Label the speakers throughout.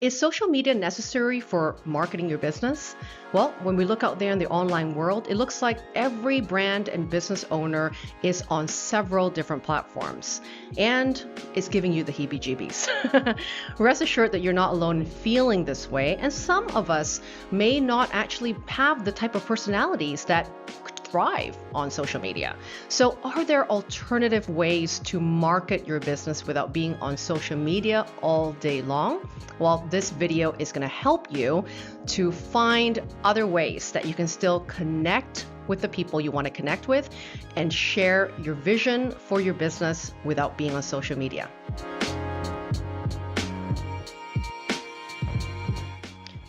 Speaker 1: Is social media necessary for marketing your business? Well, when we look out there in the online world, it looks like every brand and business owner is on several different platforms, and it's giving you the heebie jeebies. Rest assured that you're not alone in feeling this way, and some of us may not actually have the type of personalities that thrive on social media. So, are there alternative ways to market your business without being on social media all day long? Well, this video is going to help you to find other ways that you can still connect with the people you want to connect with and share your vision for your business without being on social media.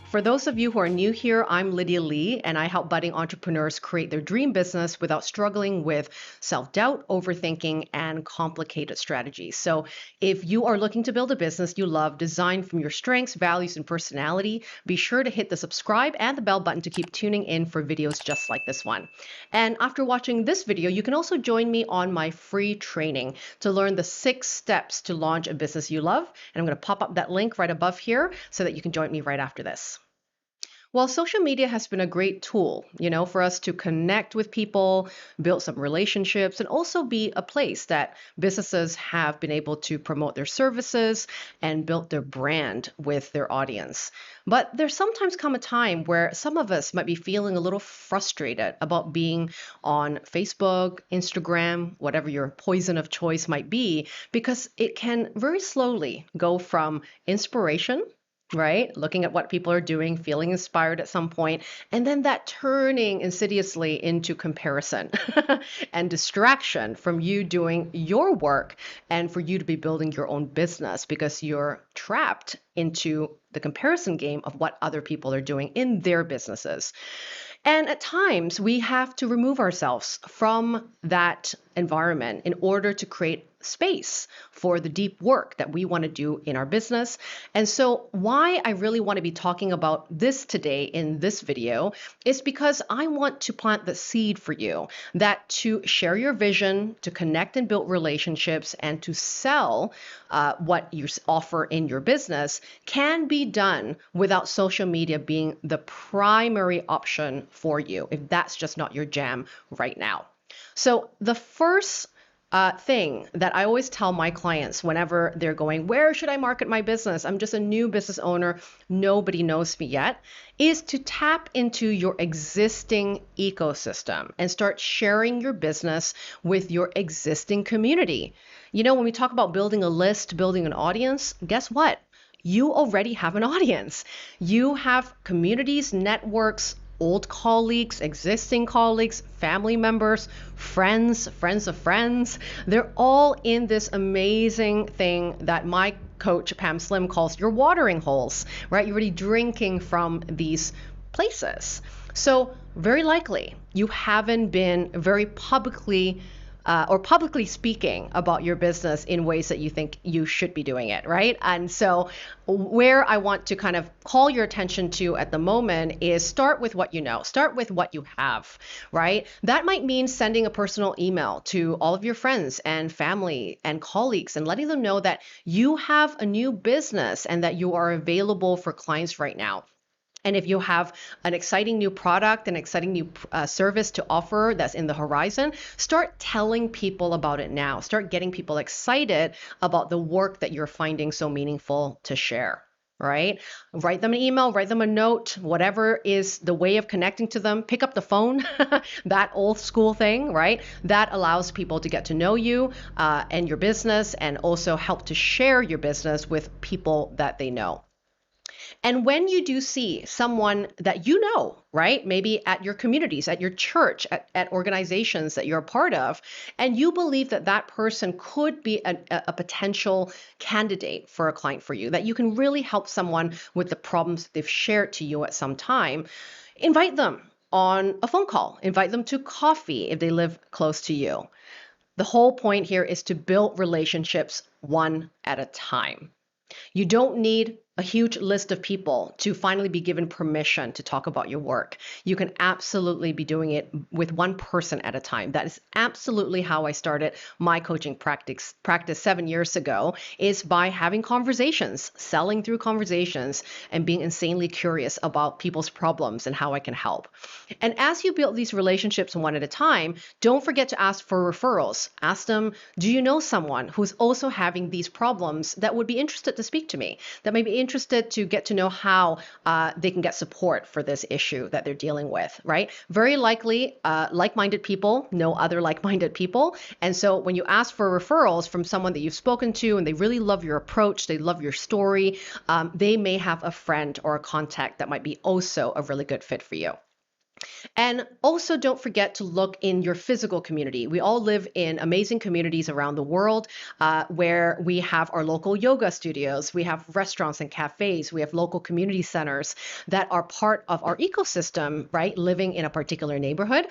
Speaker 1: For those of you who are new here, I'm Lydia Lee, and I help budding entrepreneurs create their dream business without struggling with self-doubt, overthinking, and complicated strategies. So if you are looking to build a business you love, designed from your strengths, values, and personality, be sure to hit the subscribe and the bell button to keep tuning in for videos just like this one. And after watching this video, you can also join me on my free training to learn the 6 steps to launch a business you love. And I'm going to pop up that link right above here so that you can join me right after this. Well, social media has been a great tool, for us to connect with people, build some relationships, and also be a place that businesses have been able to promote their services and build their brand with their audience. But there's sometimes come a time where some of us might be feeling a little frustrated about being on Facebook, Instagram, whatever your poison of choice might be, because it can very slowly go from inspiration, right? Looking at what people are doing, feeling inspired at some point, and then that turning insidiously into comparison and distraction from you doing your work and for you to be building your own business because you're trapped into the comparison game of what other people are doing in their businesses. And at times, we have to remove ourselves from that environment in order to create space for the deep work that we want to do in our business. And so why I really want to be talking about this today in this video is because I want to plant the seed for you that to share your vision, to connect and build relationships, and to sell what you offer in your business can be done without social media being the primary option for you, if that's just not your jam right now. So the first thing that I always tell my clients whenever they're going, where should I market my business? I'm just a new business owner. Nobody knows me yet, is to tap into your existing ecosystem and start sharing your business with your existing community. When we talk about building a list, building an audience, guess what? You already have an audience. You have communities, networks, old colleagues, existing colleagues, family members, friends of friends. They're all in this amazing thing that my coach, Pam Slim, calls your watering holes, right? You're already drinking from these places. So very likely you haven't been very publicly speaking about your business in ways that you think you should be doing it, right? And so where I want to kind of call your attention to at the moment is start with what you know, start with what you have, right? That might mean sending a personal email to all of your friends and family and colleagues and letting them know that you have a new business and that you are available for clients right now. And if you have an exciting new product, an exciting new service to offer that's in the horizon, start telling people about it now. Start getting people excited about the work that you're finding so meaningful to share, right? Write them an email, write them a note, whatever is the way of connecting to them. Pick up the phone, that old school thing, right? That allows people to get to know you and your business and also help to share your business with people that they know. And when you do see someone that you know, right, maybe at your communities, at your church, at organizations that you're a part of, and you believe that that person could be a potential candidate for a client for you, that you can really help someone with the problems that they've shared to you at some time, invite them on a phone call, invite them to coffee if they live close to you. The whole point here is to build relationships one at a time. You don't need a huge list of people to finally be given permission to talk about your work. You can absolutely be doing it with one person at a time. That is absolutely how I started my coaching practice 7 years ago, is by having conversations, selling through conversations, and being insanely curious about people's problems and how I can help. And as you build these relationships one at a time, don't forget to ask for referrals. Ask them, do you know someone who's also having these problems that would be interested to speak to me, that may be interested to get to know how they can get support for this issue that they're dealing with, right? Very likely, like-minded people know other like-minded people. And so when you ask for referrals from someone that you've spoken to and they really love your approach, they love your story, they may have a friend or a contact that might be also a really good fit for you. And also don't forget to look in your physical community. We all live in amazing communities around the world where we have our local yoga studios, we have restaurants and cafes, we have local community centers that are part of our ecosystem, right? Living in a particular neighborhood.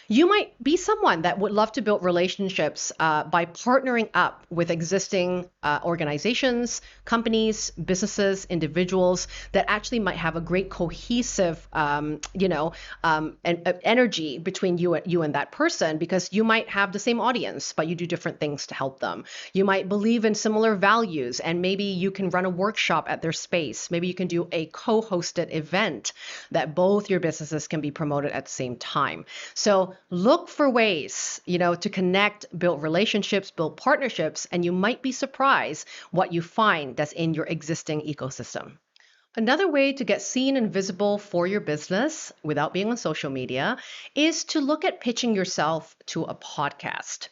Speaker 1: You might be someone that would love to build relationships by partnering up with existing organizations, companies, businesses, individuals that actually might have a great cohesive, energy between you and that person, because you might have the same audience, but you do different things to help them. You might believe in similar values, and maybe you can run a workshop at their space. Maybe you can do a co-hosted event that both your businesses can be promoted at the same time. So look for ways, to connect, build relationships, build partnerships, and you might be surprised what you find that's in your existing ecosystem. Another way to get seen and visible for your business without being on social media is to look at pitching yourself to a podcast.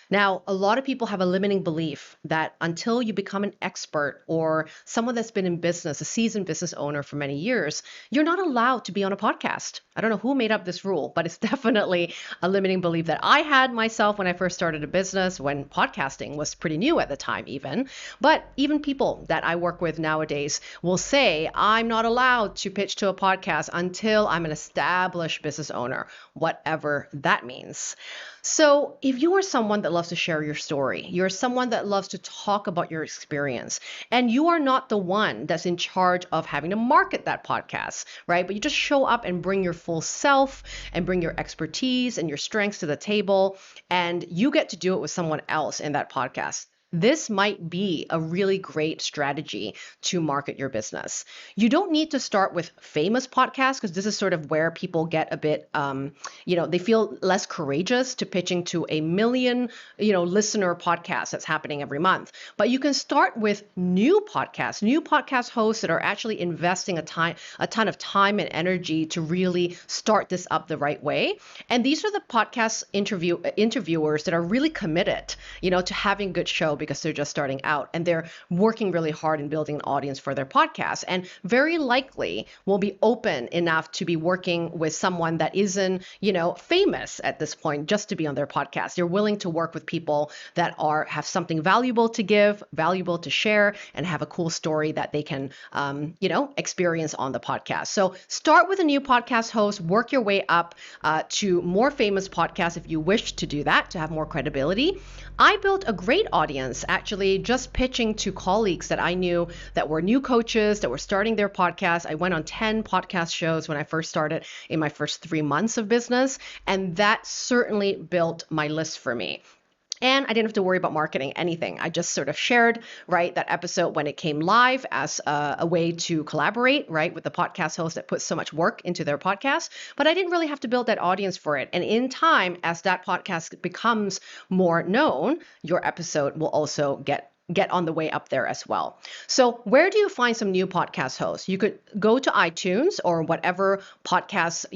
Speaker 1: Now, a lot of people have a limiting belief that until you become an expert or someone that's been in business, a seasoned business owner for many years, you're not allowed to be on a podcast. I don't know who made up this rule, but it's definitely a limiting belief that I had myself when I first started a business, when podcasting was pretty new at the time even. But even people that I work with nowadays will say, I'm not allowed to pitch to a podcast until I'm an established business owner, whatever that means. So if you are someone that loves to share your story, you're someone that loves to talk about your experience, and you are not the one that's in charge of having to market that podcast, right? But you just show up and bring your full self and bring your expertise and your strengths to the table, and you get to do it with someone else in that podcast. This might be a really great strategy to market your business. You don't need to start with famous podcasts, because this is sort of where people get a bit, they feel less courageous to pitching to a million, listener podcast that's happening every month. But you can start with new podcast hosts that are actually investing a ton of time and energy to really start this up the right way. And these are the podcast interviewers that are really committed, to having a good show, because they're just starting out and they're working really hard in building an audience for their podcast, and very likely will be open enough to be working with someone that isn't, famous at this point just to be on their podcast. They're willing to work with people that have something valuable to give, valuable to share, and have a cool story that they can, experience on the podcast. So start with a new podcast host, work your way up to more famous podcasts if you wish to do that, to have more credibility. I built a great audience actually just pitching to colleagues that I knew that were new coaches that were starting their podcast. I went on 10 podcast shows when I first started in my first 3 months of business, and that certainly built my list for me. And I didn't have to worry about marketing anything. I just sort of shared, right, that episode when it came live as a way to collaborate, right, with the podcast host that puts so much work into their podcast. But I didn't really have to build that audience for it. And in time, as that podcast becomes more known, your episode will also get on the way up there as well. So where do you find some new podcast hosts? You could go to iTunes or whatever podcast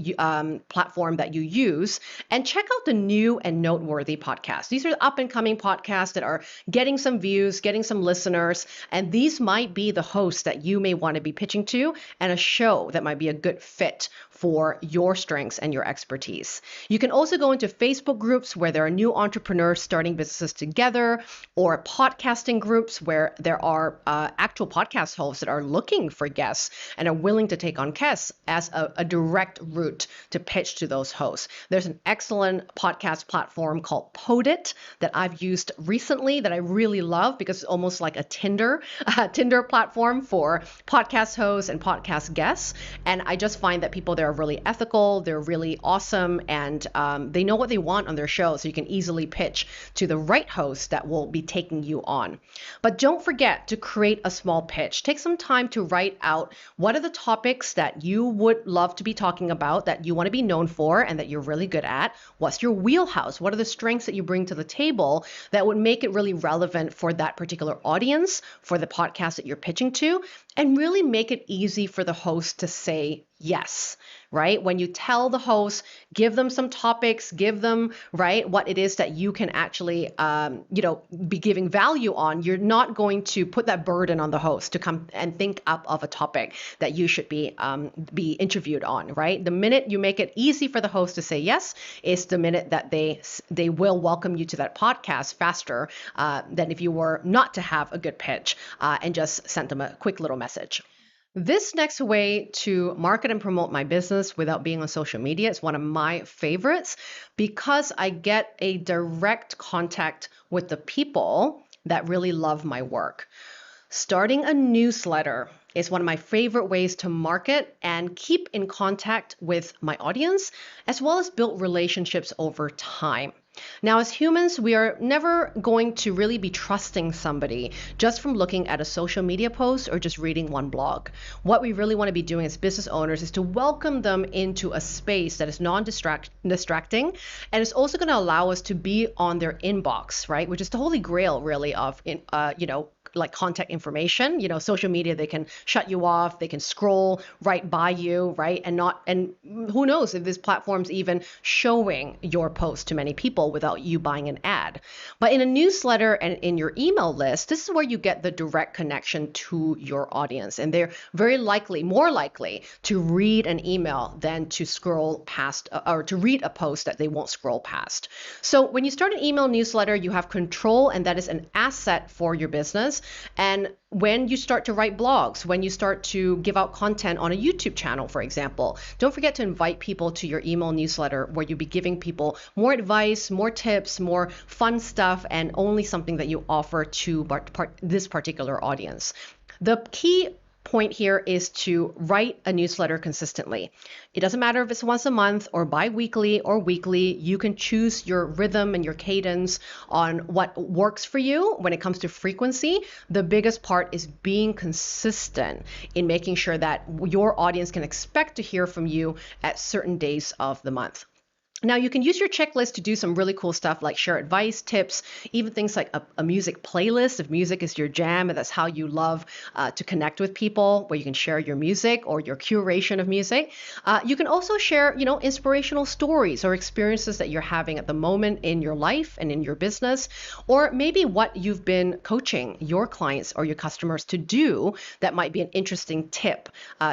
Speaker 1: platform that you use and check out the new and noteworthy podcasts. These are up and coming podcasts that are getting some views, getting some listeners, and these might be the hosts that you may want to be pitching to, and a show that might be a good fit for your strengths and your expertise. You can also go into Facebook groups where there are new entrepreneurs starting businesses together, or podcasting networking groups where there are actual podcast hosts that are looking for guests and are willing to take on guests as a direct route to pitch to those hosts. There's an excellent podcast platform called Podit that I've used recently that I really love because it's almost like a Tinder platform for podcast hosts and podcast guests. And I just find that people there are really ethical, they're really awesome, and they know what they want on their show, so you can easily pitch to the right host that will be taking you on. But don't forget to create a small pitch. Take some time to write out what are the topics that you would love to be talking about, that you want to be known for and that you're really good at. What's your wheelhouse? What are the strengths that you bring to the table that would make it really relevant for that particular audience, for the podcast that you're pitching to, and really make it easy for the host to say yes, right? When you tell the host, give them some topics, give them, right, what it is that you can actually, be giving value on. You're not going to put that burden on the host to come and think up of a topic that you should be interviewed on, right? The minute you make it easy for the host to say yes is the minute that they will welcome you to that podcast faster than if you were not to have a good pitch and just sent them a quick little message. This next way to market and promote my business without being on social media is one of my favorites because I get a direct contact with the people that really love my work. Starting a newsletter is one of my favorite ways to market and keep in contact with my audience, as well as build relationships over time. Now, as humans, we are never going to really be trusting somebody just from looking at a social media post or just reading one blog. What we really want to be doing as business owners is to welcome them into a space that is non-distracting, and it's also going to allow us to be on their inbox, right? Which is the holy grail, really, of like contact information. Social media, they can shut you off, they can scroll right by you, right? And who knows if this platform's even showing your post to many people without you buying an ad. But in a newsletter and in your email list, this is where you get the direct connection to your audience. And they're more likely to read an email than to scroll past or to read a post that they won't scroll past. So when you start an email newsletter, you have control, and that is an asset for your business. And when you start to write blogs, when you start to give out content on a YouTube channel, for example, don't forget to invite people to your email newsletter where you'll be giving people more advice, more tips, more fun stuff, and only something that you offer to this particular audience. The key point here is to write a newsletter consistently. It doesn't matter if it's once a month or bi-weekly or weekly. You can choose your rhythm and your cadence on what works for you when it comes to frequency. The biggest part is being consistent in making sure that your audience can expect to hear from you at certain days of the month. Now, you can use your checklist to do some really cool stuff like share advice, tips, even things like a music playlist. If music is your jam and that's how you love to connect with people, where you can share your music or your curation of music. You can also share, inspirational stories or experiences that you're having at the moment in your life and in your business, or maybe what you've been coaching your clients or your customers to do that might be an interesting tip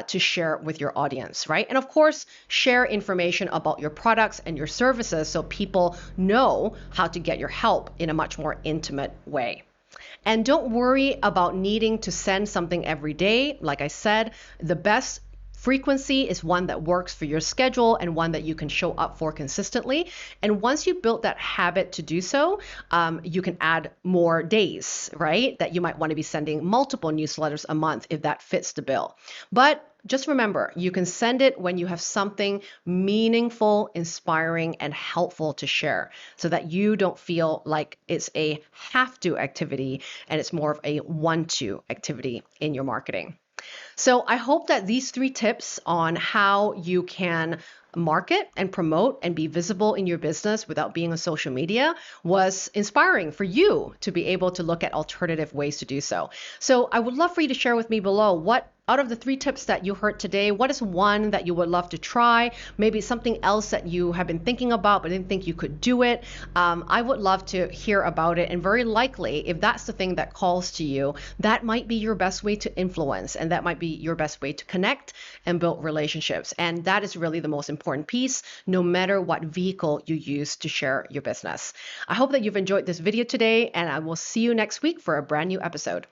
Speaker 1: to share with your audience, right? And of course, share information about your products and your services so people know how to get your help in a much more intimate way. And don't worry about needing to send something every day. Like I said, the best frequency is one that works for your schedule and one that you can show up for consistently. And once you build that habit to do so, you can add more days, right? That you might want to be sending multiple newsletters a month if that fits the bill. But just remember, you can send it when you have something meaningful, inspiring, and helpful to share so that you don't feel like it's a have-to activity and it's more of a want-to activity in your marketing. So I hope that these 3 tips on how you can market and promote and be visible in your business without being on social media was inspiring for you to be able to look at alternative ways to do so. So I would love for you to share with me below what out of the 3 tips that you heard today, what is one that you would love to try? Maybe something else that you have been thinking about but didn't think you could do it. I would love to hear about it. And very likely, if that's the thing that calls to you, that might be your best way to influence. And that might be be your best way to connect and build relationships. And that is really the most important piece, no matter what vehicle you use to share your business. I hope that you've enjoyed this video today, and I will see you next week for a brand new episode.